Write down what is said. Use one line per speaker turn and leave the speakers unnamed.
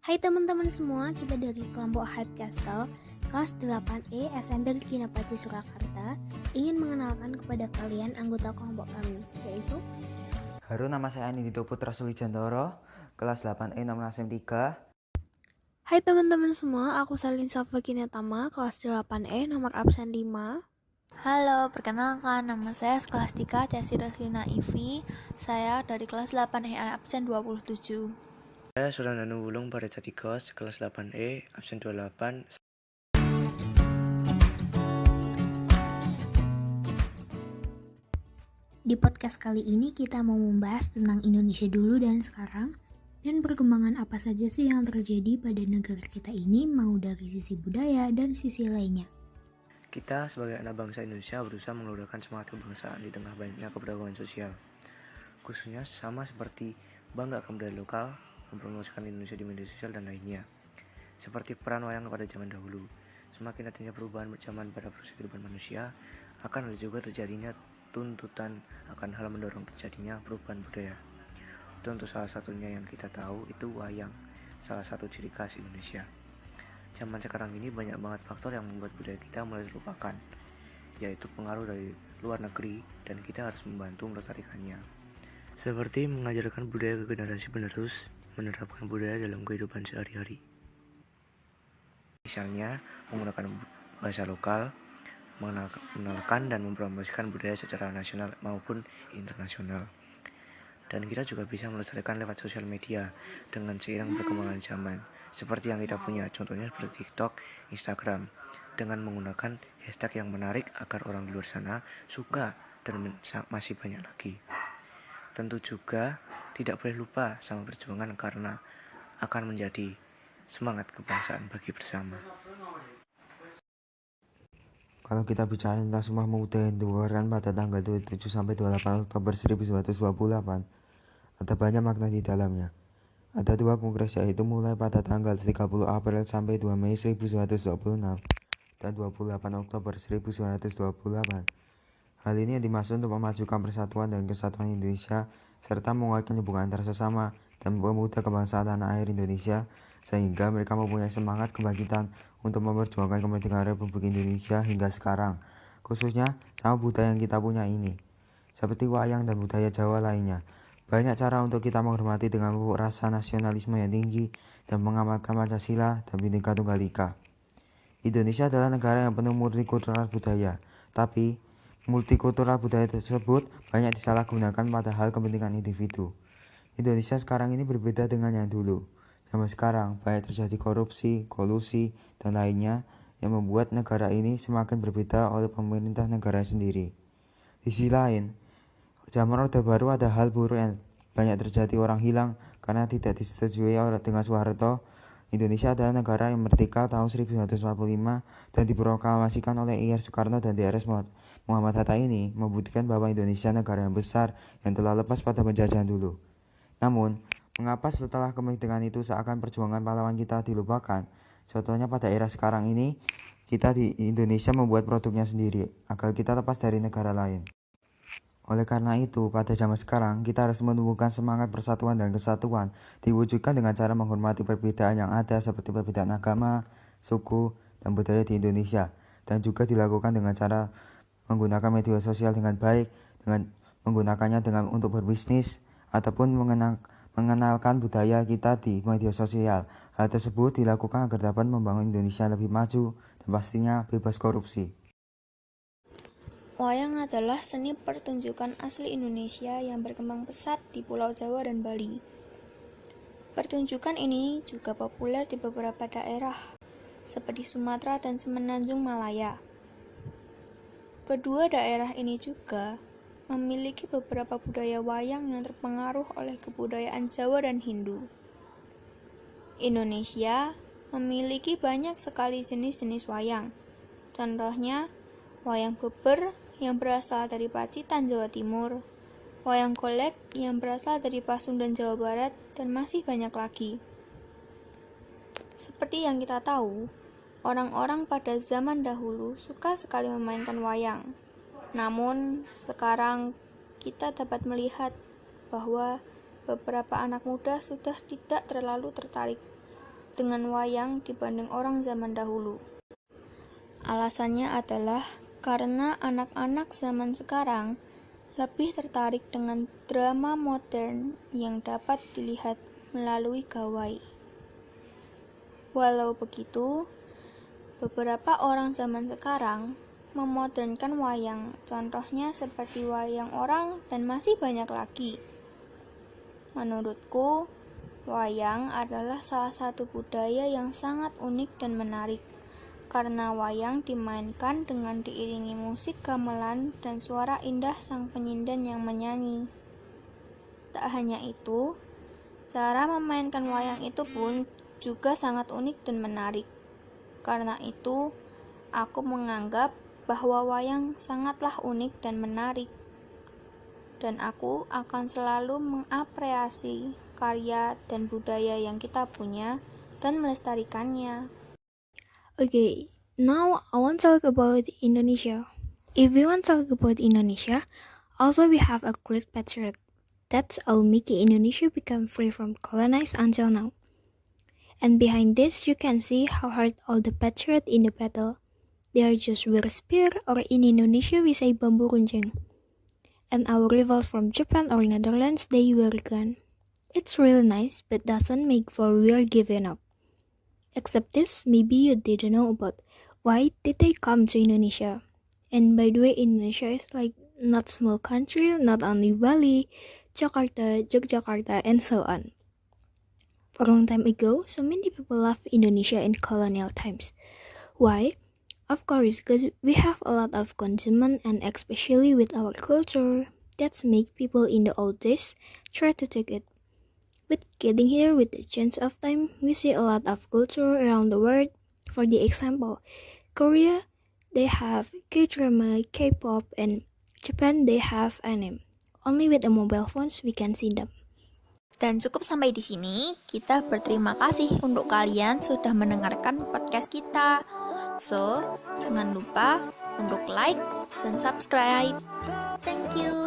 Hai teman-teman semua, kita dari kelompok Hype Castle, kelas 8E SMP Kinapati Surakarta, ingin mengenalkan kepada kalian anggota kelompok kami, yaitu
Halo, nama saya Anindito Putra Sulijantoro, kelas 8E nomor absen 3.
Hai teman-teman semua, aku Salin Safa Kinetama, kelas 8E nomor absen 5.
Halo, perkenalkan nama saya Skolastika Cesi Roslina Ivi. Saya dari kelas 8E absen 27.
Saya Surananu Wulung pada Jatikos, kelas 8E, absen 28.
Di podcast kali ini kita mau membahas tentang Indonesia dulu dan sekarang, dan perkembangan apa saja sih yang terjadi pada negara kita ini, mau dari sisi budaya dan sisi lainnya.
Kita sebagai anak bangsa Indonesia berusaha mengeluarkan semangat kebangsaan di tengah banyaknya keberagaman sosial. Khususnya sama seperti bangga akan budaya lokal, mempromosikan Indonesia di media sosial dan lainnya. Seperti peran wayang pada zaman dahulu, semakin adanya perubahan zaman pada proses kehidupan manusia, akan ada juga terjadinya tuntutan akan hal mendorong terjadinya perubahan budaya. Untuk salah satunya yang kita tahu itu wayang, salah satu ciri khas Indonesia. Zaman sekarang ini banyak banget faktor yang membuat budaya kita mulai terlupakan, yaitu pengaruh dari luar negeri dan kita harus membantu melestarikannya. Seperti mengajarkan budaya ke generasi penerus, menerapkan budaya dalam kehidupan sehari-hari. Misalnya, menggunakan bahasa lokal, mengenalkan dan mempromosikan budaya secara nasional maupun internasional. Dan kita juga bisa melestarikan lewat sosial media dengan seiring perkembangan zaman. Seperti yang kita punya, contohnya seperti TikTok, Instagram, dengan menggunakan hashtag yang menarik agar orang di luar sana suka dan masih banyak lagi. Tentu juga tidak boleh lupa sama perjuangan karena akan menjadi semangat kebangsaan bagi bersama.
Kalau kita bicara tentang Sumpah Pemuda yang dikeluarkan pada tanggal 27 sampai 28 Oktober 1928, ada banyak makna di dalamnya. Ada dua kongres, yaitu mulai pada tanggal 30 April sampai 2 Mei 1926 dan 28 Oktober 1928. Hal ini dimaksud untuk memajukan persatuan dan kesatuan Indonesia serta menguatkan hubungan antar sesama dan pemuda kebangsaan tanah air Indonesia, sehingga mereka mempunyai semangat kebangkitan untuk memperjuangkan kemerdekaan Republik Indonesia hingga sekarang, khususnya sama budaya yang kita punya ini. Seperti wayang dan budaya Jawa lainnya, banyak cara untuk kita menghormati dengan pupuk rasa nasionalisme yang tinggi dan mengamalkan Pancasila dan Bhinneka Tunggal Ika. Indonesia adalah negara yang penuh multikultural budaya, tapi multikultural budaya tersebut banyak disalahgunakan pada hal kepentingan individu. Indonesia sekarang ini berbeda dengan yang dulu. Zaman sekarang banyak terjadi korupsi, kolusi, dan lainnya yang membuat negara ini semakin berbeda oleh pemerintah negara sendiri. Di sisi lain, zaman Orde Baru ada hal buruk yang banyak terjadi, orang hilang karena tidak disetujui dengan Soeharto. Indonesia adalah negara yang merdeka tahun 1945 dan diproklamasikan oleh Ir Soekarno dan Drs. Muhammad Hatta ini membuktikan bahwa Indonesia negara yang besar yang telah lepas pada penjajahan dulu. Namun, mengapa setelah kemerdekaan itu seakan perjuangan pahlawan kita dilupakan? Contohnya pada era sekarang ini, kita di Indonesia membuat produknya sendiri agar kita lepas dari negara lain. Oleh karena itu, pada zaman sekarang, kita harus menumbuhkan semangat persatuan dan kesatuan, diwujudkan dengan cara menghormati perbedaan yang ada seperti perbedaan agama, suku, dan budaya di Indonesia, dan juga dilakukan dengan cara menggunakan media sosial dengan baik, dengan menggunakannya untuk berbisnis, ataupun mengenalkan budaya kita di media sosial. Hal tersebut dilakukan agar dapat membangun Indonesia lebih maju dan pastinya bebas korupsi.
Wayang adalah seni pertunjukan asli Indonesia yang berkembang pesat di Pulau Jawa dan Bali. Pertunjukan ini juga populer di beberapa daerah, seperti Sumatera dan Semenanjung Malaya. Kedua daerah ini juga memiliki beberapa budaya wayang yang terpengaruh oleh kebudayaan Jawa dan Hindu. Indonesia memiliki banyak sekali jenis-jenis wayang. Contohnya, wayang beber yang berasal dari Pacitan, Jawa Timur, wayang golek yang berasal dari Pasundan, Jawa Barat, dan masih banyak lagi. Seperti yang kita tahu, orang-orang pada zaman dahulu suka sekali memainkan wayang. Namun, sekarang kita dapat melihat bahwa beberapa anak muda sudah tidak terlalu tertarik dengan wayang dibanding orang zaman dahulu. Alasannya adalah karena anak-anak zaman sekarang lebih tertarik dengan drama modern yang dapat dilihat melalui gawai. Walau begitu, beberapa orang zaman sekarang memodernkan wayang, contohnya seperti wayang orang dan masih banyak lagi. Menurutku, wayang adalah salah satu budaya yang sangat unik dan menarik, karena wayang dimainkan dengan diiringi musik gamelan dan suara indah sang penyinden yang menyanyi. Tak hanya itu, cara memainkan wayang itu pun juga sangat unik dan menarik. Karena itu, aku menganggap bahwa wayang sangatlah unik dan menarik. Dan aku akan selalu mengapresiasi karya dan budaya yang kita punya dan melestarikannya.
Okay, now I want to talk about Indonesia. If we want to talk about Indonesia, also we have a great patriot. That's all make Indonesia become free from colonized until now. And behind this, you can see how hard all the patriot in the battle. They are just wear spear, or in Indonesia we say bambu runcing. And our rivals from Japan or Netherlands, they wear gun. It's really nice, but doesn't make for real giving up. Except this, maybe you didn't know about why did they come to Indonesia. And by the way, Indonesia is like not small country, not only Bali, Jakarta, Yogyakarta, and so on. For a long time ago, so many people love Indonesia in colonial times. Why? Of course, because we have a lot of consumption and especially with our culture, that's make people in the old days try to take it. But getting here with the change of time, we see a lot of culture around the world. For the example, Korea, they have K-drama, K-pop, and Japan, they have anime. Only with the mobile phones, we can see them.
Dan cukup sampai di sini, kita berterima kasih untuk kalian sudah mendengarkan podcast kita. So, jangan lupa untuk like dan subscribe. Thank you.